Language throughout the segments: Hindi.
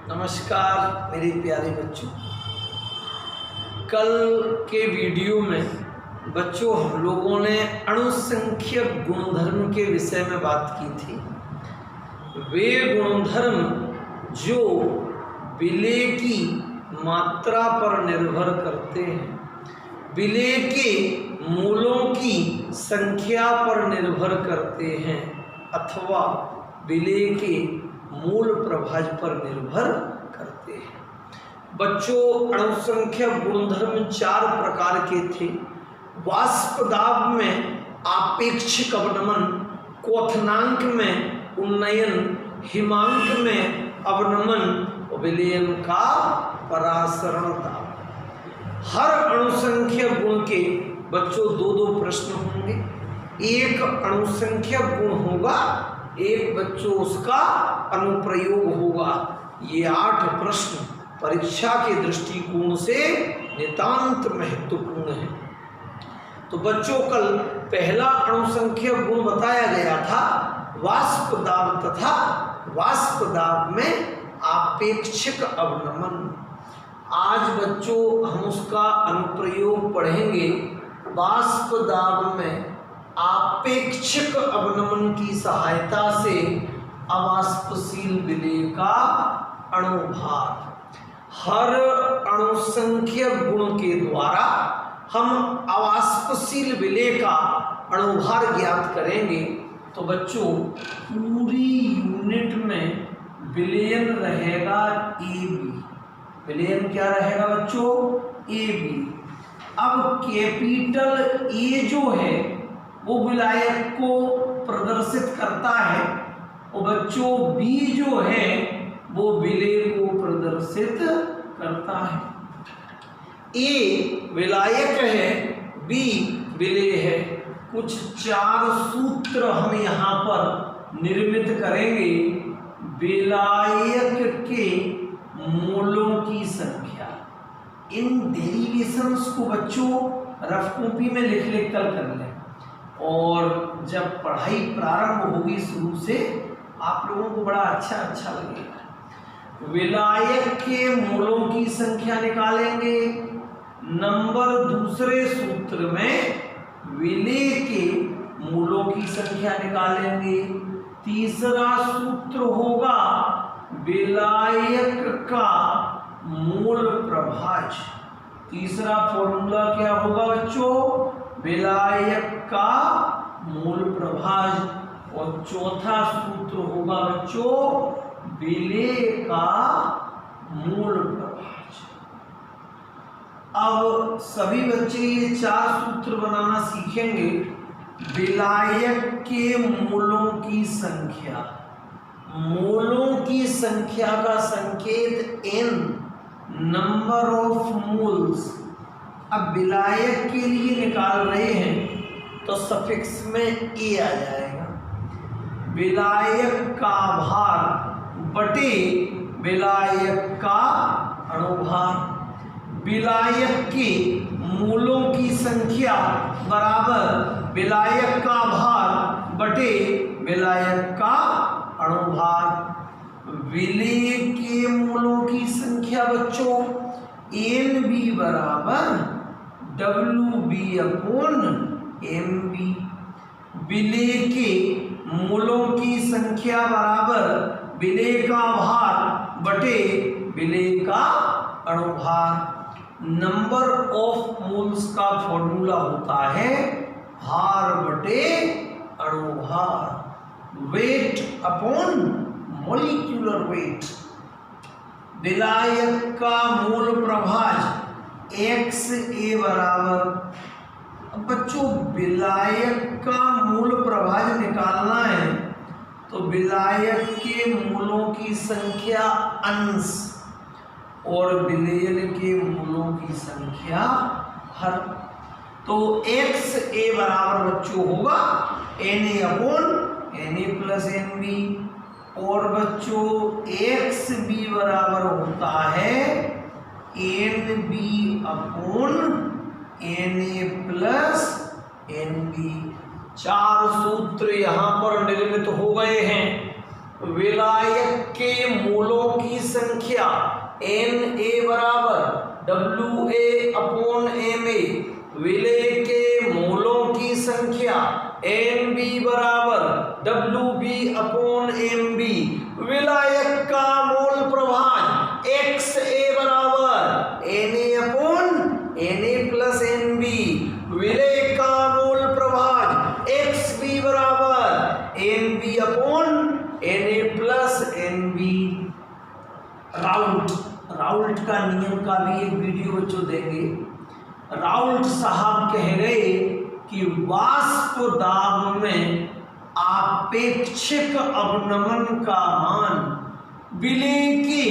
नमस्कार मेरे प्यारे बच्चों। कल के वीडियो में बच्चों हम लोगों ने अणुसंख्यक गुणधर्म के विषय में बात की थी। वे गुणधर्म जो विलेय की मात्रा पर निर्भर करते हैं, विलेय के मूलों की संख्या पर निर्भर करते हैं अथवा विलेय के मूल प्रभाज पर निर्भर करते हैं। बच्चों, अणुसंख्यक गुणधर्म 4 प्रकार के थे। वाष्प दाब में आपेक्षिक अवनमन, क्वथनांक में उन्नयन, हिमांक में अवनमन, विलयन का परासरण दाब। हर अणुसंख्यक गुण के बच्चों 2-2 प्रश्न होंगे। एक अणुसंख्यक गुण होगा, एक बच्चों उसका अनुप्रयोग होगा। ये 8 प्रश्न परीक्षा के दृष्टिकोण से नितांत महत्वपूर्ण है। तो बच्चों, कल पहला अणुसंख्यक गुण बताया गया था वाष्प दाब तथा वाष्प दाब में आपेक्षिक अवनमन। आज बच्चों हम उसका अनुप्रयोग पढ़ेंगे। वाष्प दाब में आपेक्षिक अवनमन की सहायता से अवाष्पशील विलेय का अणुभार। हर अणुसंख्यक गुण के द्वारा हम अवाष्पशील विलेय का अणुभार ज्ञात करेंगे। तो बच्चों, पूरी यूनिट में विलयन रहेगा AB। विलयन क्या रहेगा बच्चों? AB। अब कैपिटल A जो है वो विलायक को प्रदर्शित करता है और बच्चों B जो है वो विलेय को प्रदर्शित करता है। A विलायक है, B विलेय है। कुछ 4 सूत्र हम यहाँ पर निर्मित करेंगे। विलायक के मूलों की संख्या, इन डेरिवेशंस को बच्चों रफ कॉपी में लिख कर लें, और जब पढ़ाई प्रारंभ होगी शुरू से आप लोगों को बड़ा अच्छा लगेगा। विलायक के मूलों की संख्या निकालेंगे। नंबर दूसरे सूत्र में विलेय के मूलों की संख्या निकालेंगे। तीसरा सूत्र होगा विलायक का मूल प्रभाज। तीसरा फॉर्मूला क्या होगा बच्चों? विलायक का मूल प्रभाज। और चौथा सूत्र होगा बच्चों विलेय का मूल प्रभाज। अब सभी बच्चे ये 4 सूत्र बनाना सीखेंगे। विलायक के मूलों की संख्या, मूलों की संख्या का संकेत N, नंबर ऑफ मोल्स। अब विलायक के लिए निकाल रहे हैं तो सफिक्स में A आ जाएगा। विलायक का भार बटे विलायक का अणुभार। विलायक के मूलों की संख्या बराबर विलायक का भार बटे विलायक का अणुभार। विलेय के मूलों की संख्या बच्चों NB बराबर WB अपॉन MB। विलेय के मूलों की संख्या बराबर विलेय का भार बटे विलेय का अणुभार। नंबर ऑफ मोल्स का फॉर्मूला होता है भार बटे अणुभार, वेट अपॉन मॉलिक्यूलर वेट। विलायक का मूल प्रभाज XA बराबर, अब बच्चों विलायक का मूल प्रभाज निकालना है तो विलायक के मूलों की संख्या अंश और विलयन के मूलों की संख्या हर। तो XA बराबर बच्चों होगा Na upon Na plus NB, और बच्चों XB बराबर होता है NB upon Na plus NB। 4 सूत्र यहाँ पर निर्मित हो गए हैं। विलायक के मोलों की संख्या Na बराबर WA अपॉन Ma, विलेय के मोलों की संख्या Nb बराबर WB अपॉन Mb, विलायक का मोल प्रभाज XA बराबर Na upon Na plus Nb, विलेय का मोल प्रभाज XB बराबर Nb upon Na plus Nb। Raoult का नियम का भी एक वीडियो बच्चों देंगे। राउल्ट साहब कह गए कि वाष्प दाब में आपेक्षिक अवनमन का मान विलेय के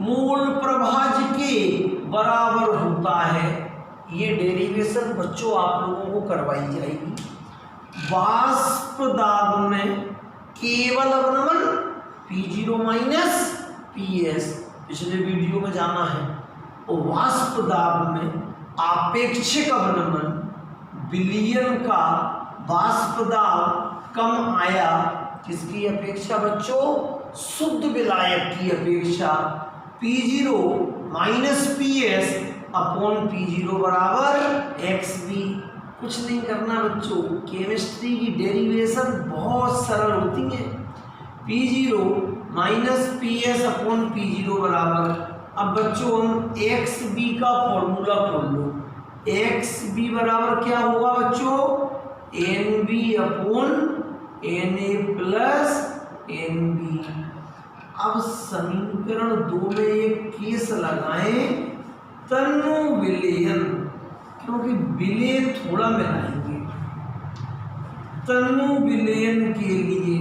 मोल प्रभाज के बराबर होता है। ये डेरिवेशन बच्चों आप लोगों को करवाई जाएगी। वाष्प दाब में केवल अवनमन P0 माइनस PS, पिछले वीडियो में जाना है। और वाष्प दाब में आपेक्षिक अवनमन विलयन का वाष्प दाब कम आया, किसकी अपेक्षा बच्चों? शुद्ध विलायक की अपेक्षा। P0 minus PS upon P0 बराबर XB। कुछ नहीं करना बच्चों, केमिस्ट्री की डेरिवेशन बहुत सरल होती है। P0 minus PS upon P0 बराबर, अब बच्चों हम XB का फॉर्मूला खोल लो। XB बराबर क्या होगा बच्चों? NB upon Na plus NB। अब समीकरण 2 में एक केस लगाएं, तनु विलयन, क्योंकि विलयन थोड़ा मिलाएंगे। तनु विलयन के लिए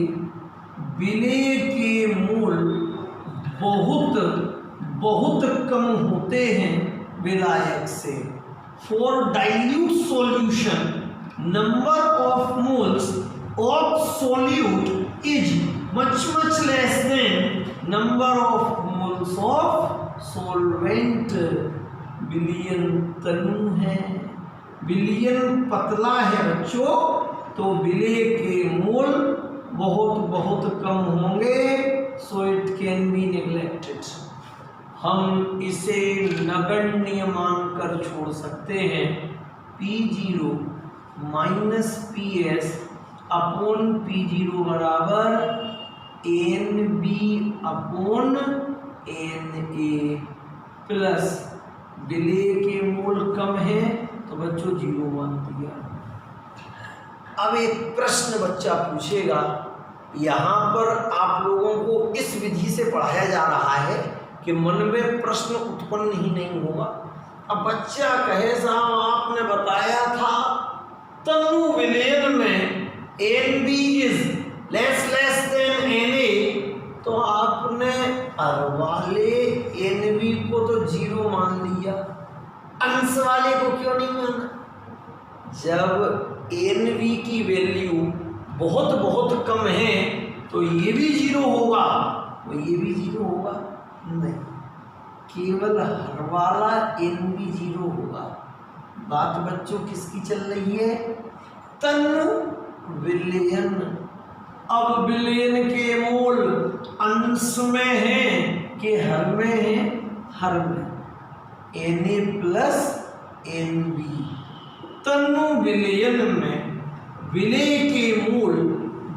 विलेय के मोल बहुत कम होते हैं विलायक से। For dilute solution number of moles of solute is much less than number of moles of solvent. विलयन तनु है, विलयन पतला है बच्चों, तो विलेय के मोल बहुत कम होंगे। So it can be neglected. हम इसे नगण्य मानकर छोड़ सकते हैं। P0 minus PS upon P0 बराबर NB अपॉन Na प्लस विलेय के मोल कम है तो बच्चों 0 मान दिया। अब एक प्रश्न बच्चा पूछेगा, यहाँ पर आप लोगों को इस विधि से पढ़ाया जा रहा है कि मन में प्रश्न उत्पन्न ही नहीं होगा। अब बच्चा कहे साहब आपने बताया था तनु विलयन में NB is less than Na, तो आपने वाले NB को तो 0 मान लिया, अंश वाले को क्यों नहीं माना? जब NB की वैल्यू बहुत कम है तो ये भी 0 होगा, तो ये भी 0 होगा नहीं, केवल हर वाला NB 0 होगा। बात बच्चों किसकी चल रही है? तनु विलयन। अब विलयन के मोल अंश में हैं कि हर में है? हर में। Na plus NB। तनु विलयन में विलेय के मूल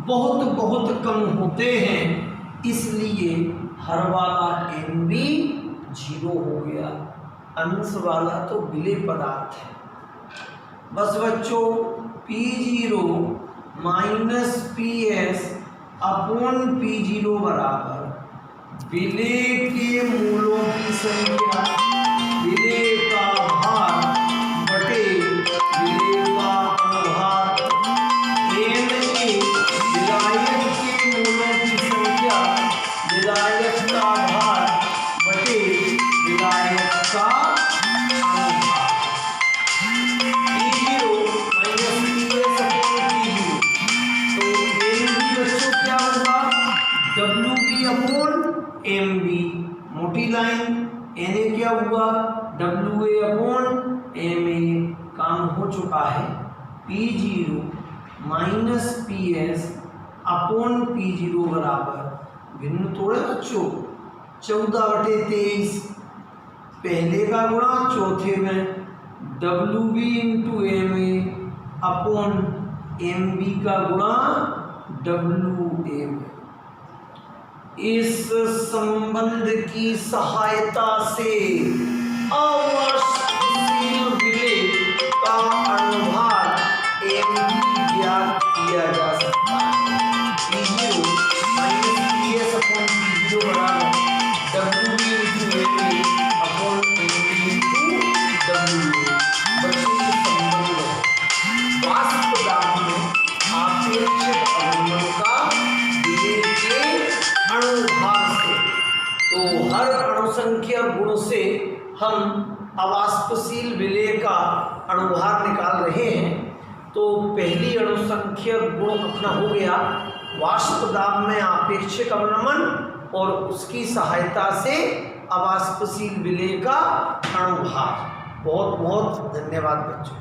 बहुत कम होते हैं, इसलिए हर वाला NB 0 हो गया, अंश वाला तो विलेय पदार्थ है। बस बच्चों P0 minus PS upon P0 बराबर विलेय के मूलों की संख्या, विलेय का भार बटे विलेय का अनुभार। Na विलायक के मूलों की संख्या, विलायक का भार बटे विलायक का अनुभार। P0 minus PS upon P0, तो NB बच्चों क्या होगा? WB अपॉन MB, मोटी लाइन। Na क्या हुआ? WA अपॉन MA, काम हो चुका है। P0 minus PS upon P0 बराबर भिन्न थोड़े बच्चों, 14/23 पहले का गुणा चौथे में WB into MA upon MB का गुणा WA में। इस संबंध की सहायता से अवस्थशील विलेय का अनुभार MB ज्ञात किया जा सकता है। P0 minus PS upon P0 बराबर WB into MA upon MB into WA। बच्चों ये संबंध है वाष्प दाब में आपेक्षिक अवमंदन का विलेय के अणुभार से। तो हर अणुसंख्या गुण से हम अवाष्पशील विलेय का अणुभार निकाल रहे हैं। तो पहली अणुसंख्या गुण अपना हो गया वाष्प दाब में आपेक्षिक अवनमन और उसकी सहायता से अवाष्पशील विलेय का अणुभार। बहुत बहुत धन्यवाद बच्चों।